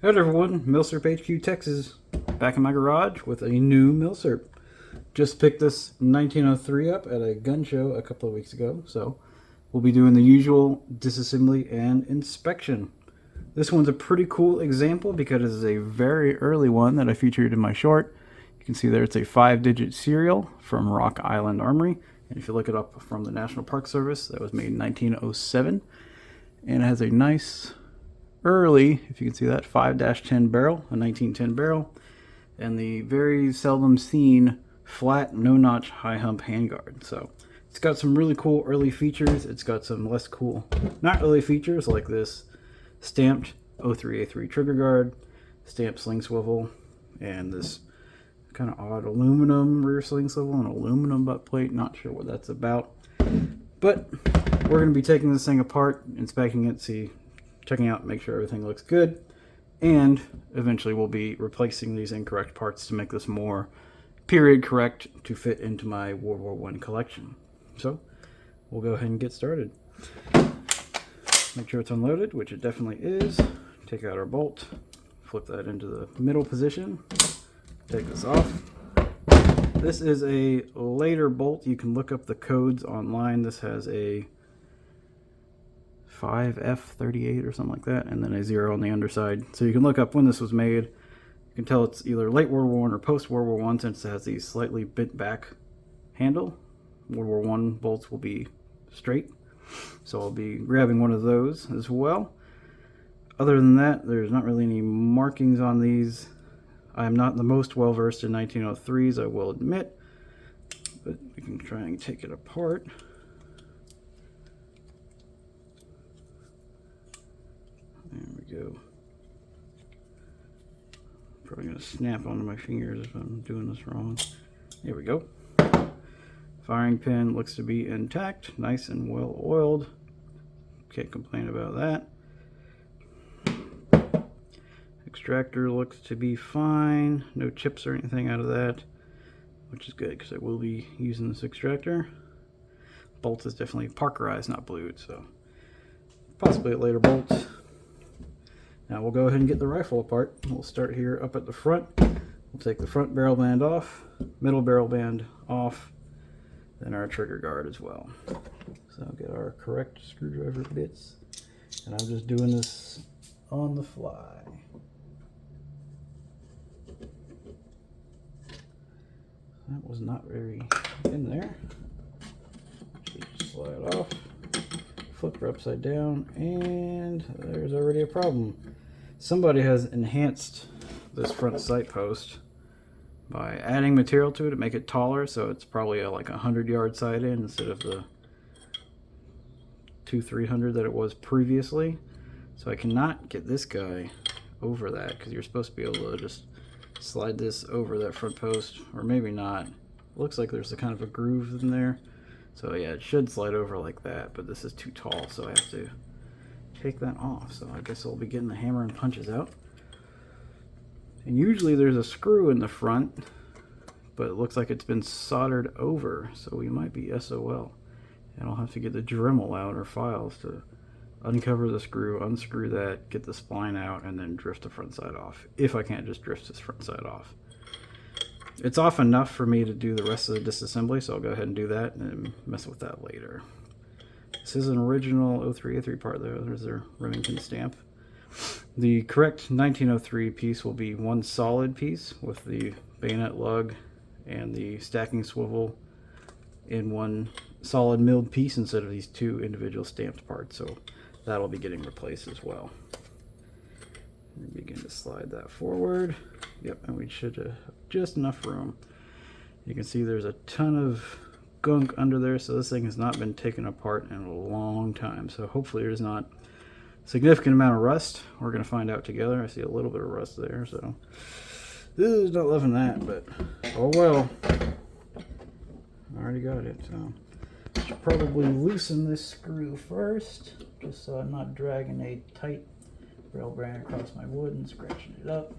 Hello everyone, Milsurp HQ Texas, back in my garage with a new Milsurp. Just picked this 1903 up at a gun show a couple of weeks ago, so we'll be doing the usual disassembly and inspection. This one's a pretty cool example because it is a very early one that I featured in my short. You can see there it's a 5-digit serial from Rock Island Armory, and if you look it up from the National Park Service, that was made in 1907, and it has a nice early, if you can see that, 5-10 barrel, a 1910 barrel, and the very seldom seen flat, no-notch, high-hump handguard. So it's got some really cool early features. It's got some less cool, not early features, like this stamped 03A3 trigger guard, stamped sling swivel, and this kind of odd aluminum rear sling swivel and aluminum butt plate. Not sure what that's about. But we're going to be taking this thing apart, inspecting it, checking out, make sure everything looks good, and eventually we'll be replacing these incorrect parts to make this more period correct to fit into my World War I collection. So we'll go ahead and get started. Make sure it's unloaded, which it definitely is. Take out our bolt, flip that into the middle position, take this off. This is a later bolt. You can look up the codes online. This has a 5F38 or something like that, and then a 0 on the underside. So you can look up when this was made. You can tell it's either late World War I or post World War I, since it has the slightly bent back handle. World War I bolts will be straight, so I'll be grabbing one of those as well. Other than that, there's not really any markings on these. I'm not the most well versed in 1903s, I will admit, but we can try and take it apart. There we go. Probably going to snap onto my fingers if I'm doing this wrong. There we go. Firing pin looks to be intact, nice and well oiled. Can't complain about that. Extractor looks to be fine. No chips or anything out of that, which is good because I will be using this extractor. Bolt is definitely Parkerized, not blued, so possibly a later bolt. Now we'll go ahead and get the rifle apart. We'll start here up at the front. We'll take the front barrel band off, middle barrel band off, then our trigger guard as well. So I'll get our correct screwdriver bits, and I'm just doing this on the fly. That was not very in there. Just slide off, flip her upside down, and there's already a problem. Somebody has enhanced this front sight post by adding material to it to make it taller, so it's probably like 100-yard sight in instead of the 200-300 that it was previously. So I cannot get this guy over that, because you're supposed to be able to just slide this over that front post, or maybe not. Looks like there's a kind of a groove in there. So yeah, it should slide over like that, but this is too tall, so I have to take that off. So I guess I'll be getting the hammer and punches out. And usually there's a screw in the front, but it looks like it's been soldered over, so we might be SOL. And I'll have to get the Dremel out, or files, to uncover the screw, unscrew that, get the spline out, and then drift the front side off, if I can't just drift this front side off. It's off enough for me to do the rest of the disassembly, so I'll go ahead and do that and mess with that later. This is an original 03A3 part though. There's their Remington stamp. The correct 1903 piece will be one solid piece with the bayonet lug and the stacking swivel in one solid milled piece instead of these two individual stamped parts, so that'll be getting replaced as well. And begin to slide that forward. Yep, and we should have just enough room. You can see there's a ton of gunk under there, so this thing has not been taken apart in a long time. So hopefully there's not a significant amount of rust. We're going to find out together. I see a little bit of rust there, so not loving that, but oh well. I already got it, so I should probably loosen this screw first, just so I'm not dragging a tight rail brand across my wood and scratching it up.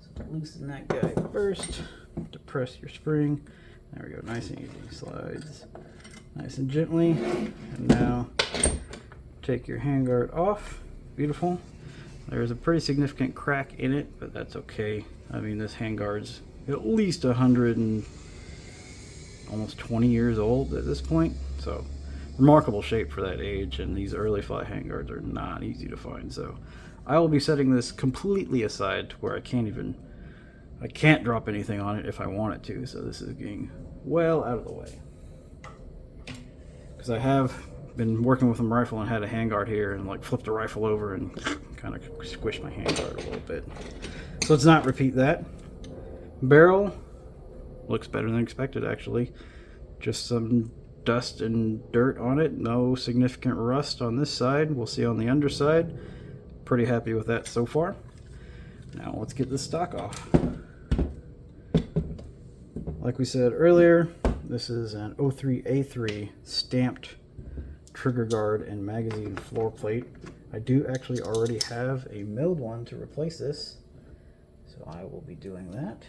So loosen that guy first, depress your spring. There we go, nice and easy. Slides nice and gently. And now take your handguard off. Beautiful. There's a pretty significant crack in it, but that's okay. I mean, this handguard's at least 100 and almost 20 years old at this point, so remarkable shape for that age, and these early fly handguards are not easy to find. So I will be setting this completely aside to where I can't drop anything on it if I want it to, so this is getting well out of the way. Because I have been working with a rifle and had a handguard here and like flipped the rifle over and kind of squished my handguard a little bit. So let's not repeat that. Barrel looks better than expected, actually. Just some dust and dirt on it. No significant rust on this side. We'll see on the underside. Pretty happy with that so far. Now let's get the stock off. Like we said earlier, this is an 03A3 stamped trigger guard and magazine floor plate. I do actually already have a milled one to replace this, so I will be doing that.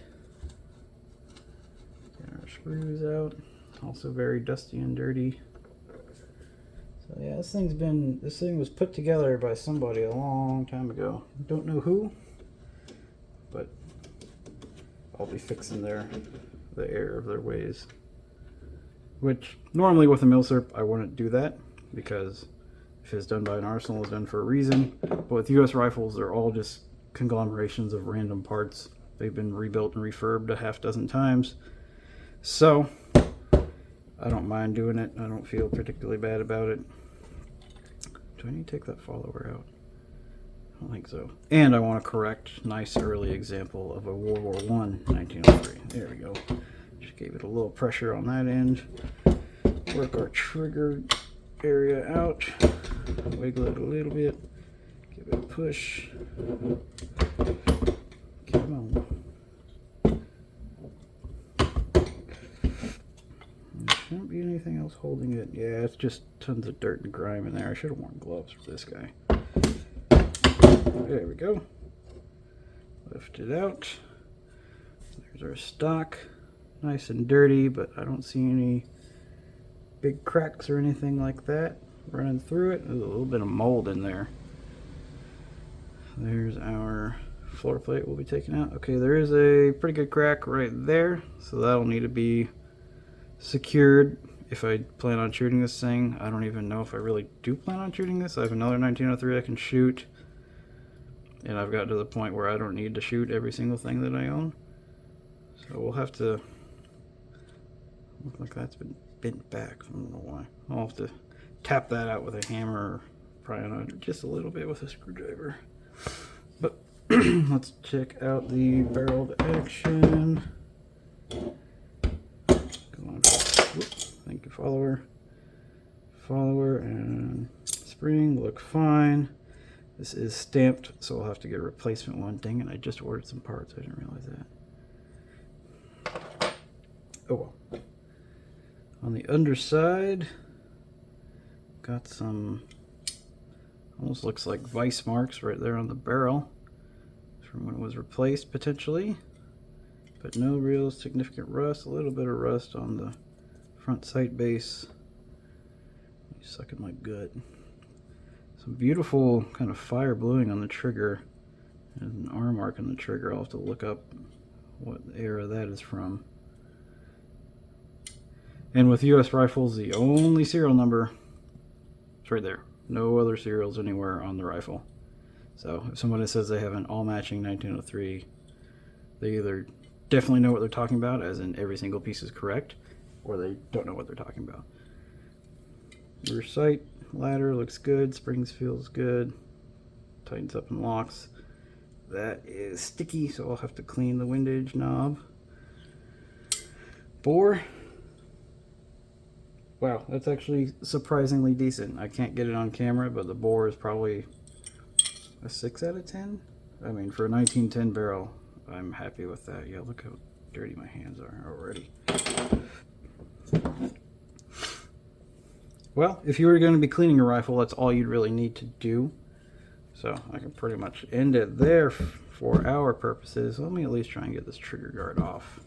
Get our screws out. Also very dusty and dirty. So yeah, this thing was put together by somebody a long time ago. Don't know who, but I'll be fixing the error of their ways. Which normally with a milsurp I wouldn't do that, because if it's done by an arsenal, it's done for a reason. But with US rifles, they're all just conglomerations of random parts. They've been rebuilt and refurbed a half dozen times. So I don't mind doing it. I don't feel particularly bad about it. Do I need to take that follower out? I don't think so. And I want to correct nice early example of a World War I 1903. There we go. Just gave it a little pressure on that end. Work our trigger area out. Wiggle it a little bit. Give it a push. Come on. There shouldn't be anything else holding it. Yeah, it's just tons of dirt and grime in there. I should have worn gloves for this guy. There we go. Lift it out. There's our stock. Nice and dirty, but I don't see any big cracks or anything like that running through it. There's a little bit of mold in there. There's our floor plate we'll be taking out. Okay, there is a pretty good crack right there, so that'll need to be secured if I plan on shooting this thing. I don't even know if I really do plan on shooting this. I have another 1903 I can shoot, and I've got to the point where I don't need to shoot every single thing that I own. So we'll have to... Look like that's been bent back. I don't know why. I'll have to tap that out with a hammer, or pry on it just a little bit with a screwdriver. But let's check out the barreled action. Go on. Whoops. Thank you, follower. Follower and spring look fine. This is stamped, so I'll have to get a replacement one. Dang it, I just ordered some parts. I didn't realize that. Oh well. On the underside, got some, almost looks like vice marks right there on the barrel from when it was replaced potentially, but no real significant rust. A little bit of rust on the front sight base. Sucking my gut. Some beautiful kind of fire bluing on the trigger. There's an R mark on the trigger. I'll have to look up what era that is from. And with US rifles, the only serial number is right there. No other serials anywhere on the rifle. So if somebody says they have an all-matching 1903, they either definitely know what they're talking about, as in every single piece is correct, or they don't know what they're talking about. Rear sight ladder looks good. Springs feels good. Tightens up and locks. That is sticky, so I'll have to clean the windage knob. Bore. Wow, that's actually surprisingly decent. I can't get it on camera, but the bore is probably a 6 out of 10. I mean, for a 1910 barrel, I'm happy with that. Yeah, look how dirty my hands are already. Well, if you were going to be cleaning a rifle, that's all you'd really need to do. So I can pretty much end it there for our purposes. Let me at least try and get this trigger guard off.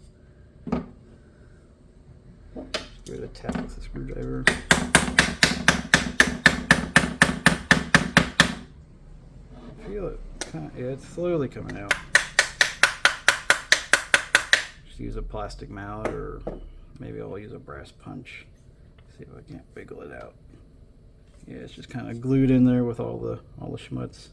Give it a tap with the screwdriver. feel it. Yeah, it's slowly coming out. Just use a plastic mallet, or maybe I'll use a brass punch. See if I can't wiggle it out. Yeah, it's just kind of glued in there with all the schmutz.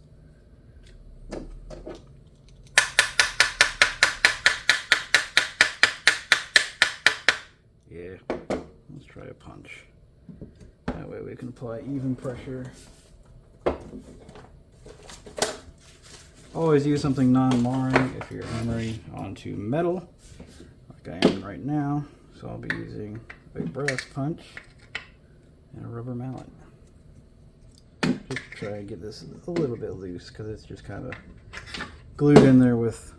Yeah, let's try a punch. That way we can apply even pressure. Always use something non-marring if you're hammering onto metal, like I am right now. So I'll be using a brass punch and a rubber mallet. Just to try and get this a little bit loose, because it's just kind of glued in there with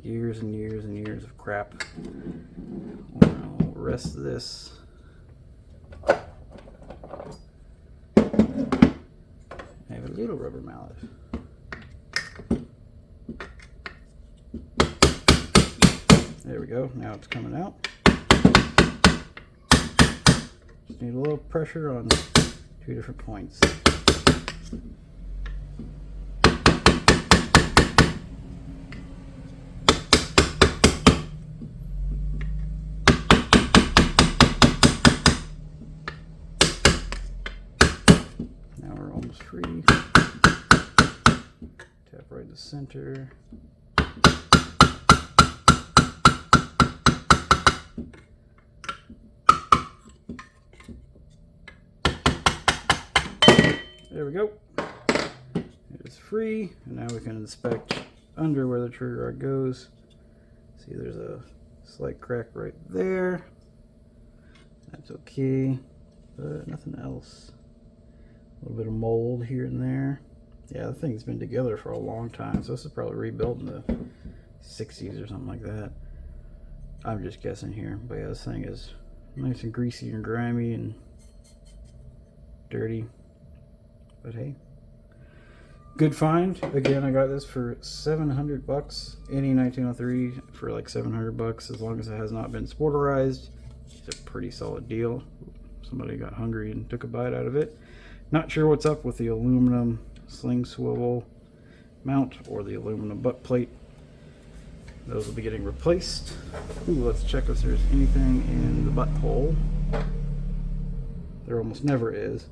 years and years and years of crap. I'll rest this. I have a little rubber mallet. There we go, now it's coming out. Just need a little pressure on 2 different points. Now we're almost free. Tap right in the center. There we go. It is free, and now we can inspect under where the trigger rod goes. See, there's a slight crack right there. That's okay, but nothing else. A little bit of mold here and there. Yeah, the thing's been together for a long time, so this is probably rebuilt in the 60s or something like that. I'm just guessing here, but yeah, this thing is nice and greasy and grimy and dirty. But hey, good find. Again, I got this for 700 bucks. Any 1903 for like 700 bucks, as long as it has not been sporterized. It's a pretty solid deal. Somebody got hungry and took a bite out of it. Not sure what's up with the aluminum sling swivel mount or the aluminum butt plate. Those will be getting replaced. Ooh, let's check if there's anything in the butthole. There almost never is.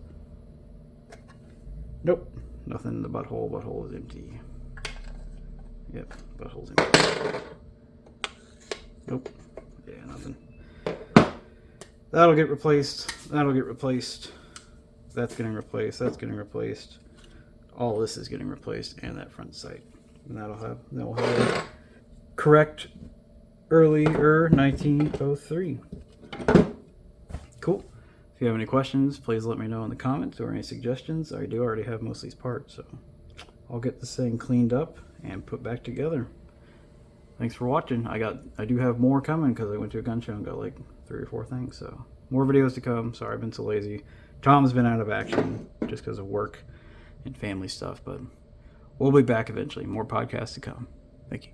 Nope, nothing in the butthole. Butthole is empty. Yep, butthole's empty. Nope, yeah, nothing. That'll get replaced. That'll get replaced. That's getting replaced. That's getting replaced. All this is getting replaced, and that front sight. And that'll have correct earlier 1903. Cool. If you have any questions, please let me know in the comments, or any suggestions. I do already have most of these parts, so I'll get this thing cleaned up and put back together. Thanks for watching. I do have more coming, because I went to a gun show and got like 3 or 4 things, so more videos to come. Sorry I've been so lazy. Tom's been out of action just because of work and family stuff, but we'll be back eventually. More podcasts to come. Thank you.